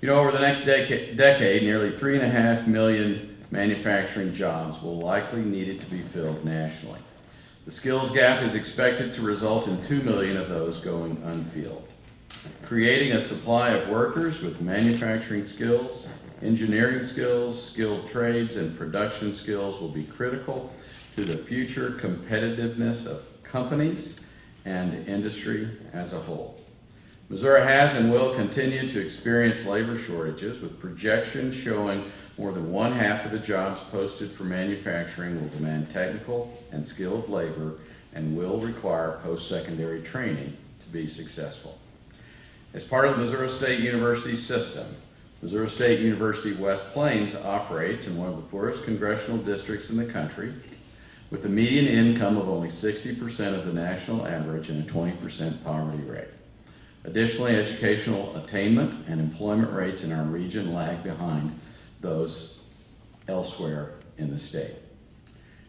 You know, over the next decade, nearly 3.5 million manufacturing jobs will likely need to be filled nationally. The skills gap is expected to result in 2 million of those going unfilled. Creating a supply of workers with manufacturing skills, engineering skills, skilled trades, and production skills will be critical to the future competitiveness of companies and industry as a whole. Missouri has and will continue to experience labor shortages, with projections showing more than 1/2 of the jobs posted for manufacturing will demand technical and skilled labor and will require post-secondary training to be successful. As part of the Missouri State University system, Missouri State University-West Plains operates in one of the poorest congressional districts in the country, with a median income of only 60% of the national average and a 20% poverty rate. Additionally, educational attainment and employment rates in our region lag behind those elsewhere in the state.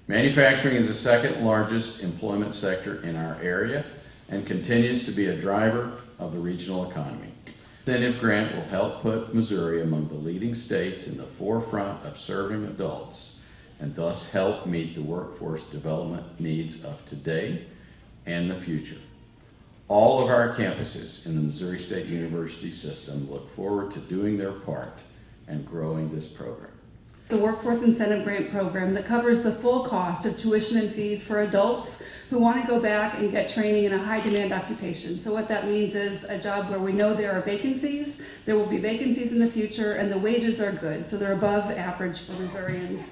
Manufacturing is the second largest employment sector in our area and continues to be a driver of the regional economy. The incentive grant will help put Missouri among the leading states in the forefront of serving adults and thus help meet the workforce development needs of today and the future. All of our campuses in the Missouri State University system look forward to doing their part and growing this program. The Workforce Incentive Grant Program that covers the full cost of tuition and fees for adults who want to go back and get training in a high-demand occupation. So what that means is a job where we know there are vacancies, there will be vacancies in the future, and the wages are good, so they're above average for Missourians.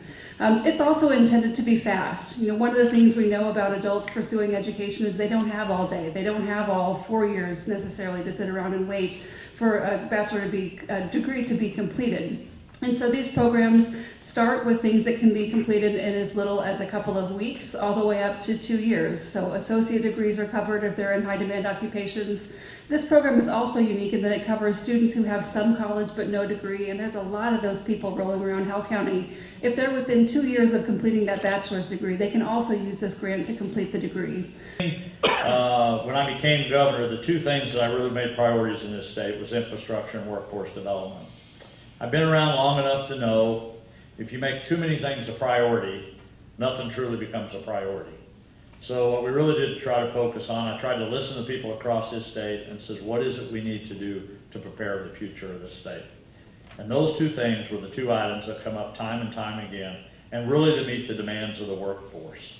It's also intended to be fast. You know, one of the things we know about adults pursuing education is they don't have all day. They don't have all 4 years necessarily to sit around and wait for a degree to be completed. And so these programs start with things that can be completed in as little as a couple of weeks, all the way up to 2 years. So associate degrees are covered if they're in high demand occupations. This program is also unique in that it covers students who have some college but no degree, and there's a lot of those people rolling around Howell County. If they're within 2 years of completing that bachelor's degree, they can also use this grant to complete the degree. When I became governor, the two things that I really made priorities in this state was infrastructure and workforce development. I've been around long enough to know if you make too many things a priority, nothing truly becomes a priority. So what we really did try to focus on, I tried to listen to people across this state and says, what is it we need to do to prepare the future of this state? And those two things were the two items that come up time and time again, and really to meet the demands of the workforce.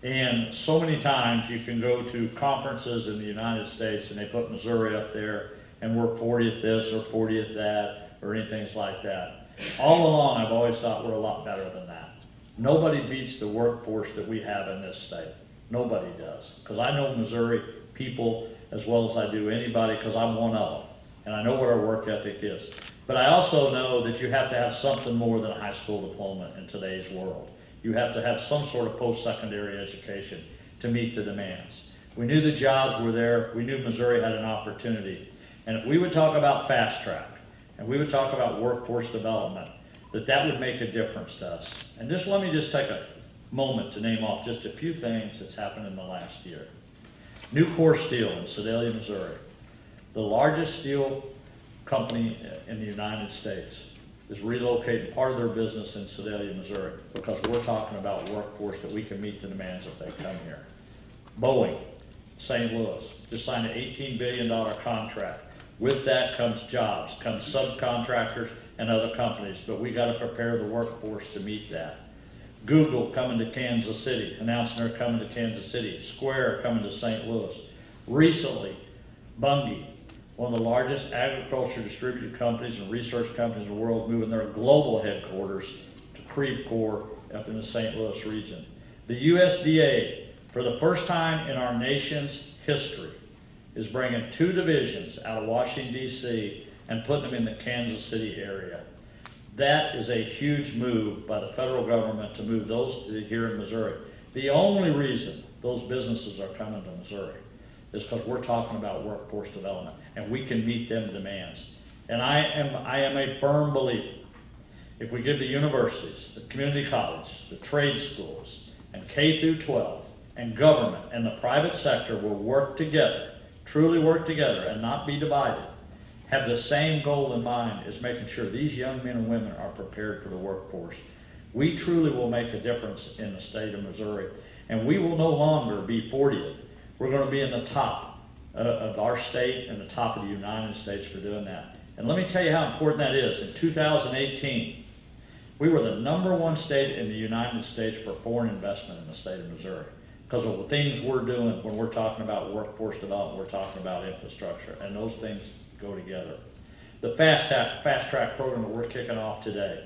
And so many times you can go to conferences in the United States and they put Missouri up there and we're 40th this or 40th that or anything like that. All along I've always thought we're a lot better than that. Nobody beats the workforce that we have in this state. Nobody does. Because I know Missouri people as well as I do anybody, because I'm one of them. And I know what our work ethic is. But I also know that you have to have something more than a high school diploma in today's world. You have to have some sort of post-secondary education to meet the demands. We knew the jobs were there. We knew Missouri had an opportunity. And if we would talk about fast track, and we would talk about workforce development, that would make a difference to us. And just let me just take a moment to name off just a few things that's happened in the last year. Nucor Steel in Sedalia, Missouri, the largest steel company in the United States, is relocating part of their business in Sedalia, Missouri, because we're talking about workforce that we can meet the demands if they come here. Boeing, St. Louis, just signed an $18 billion contract. With that comes jobs, comes subcontractors and other companies, but we got to prepare the workforce to meet that. Google coming to Kansas City, announcing they're coming to Kansas City. Square coming to St. Louis. Recently, Bunge, one of the largest agriculture distributed companies and research companies in the world, moving their global headquarters to Creve up in the St. Louis region. The USDA, for the first time in our nation's history, is bringing 2 divisions out of Washington, D.C. and putting them in the Kansas City area. That is a huge move by the federal government to move those here in Missouri. The only reason those businesses are coming to Missouri is because we're talking about workforce development and we can meet them demands. And I am a firm believer, if we give the universities, the community colleges, the trade schools, and K through 12, and government and the private sector will work together, truly work together and not be divided, have the same goal in mind as making sure these young men and women are prepared for the workforce. We truly will make a difference in the state of Missouri, and we will no longer be 40th. We're going to be in the top of our state and the top of the United States for doing that. And let me tell you how important that is. In 2018, we were the #1 state in the United States for foreign investment in the state of Missouri because of the things we're doing when we're talking about workforce development, we're talking about infrastructure, and those things go together. The fast track program that we're kicking off today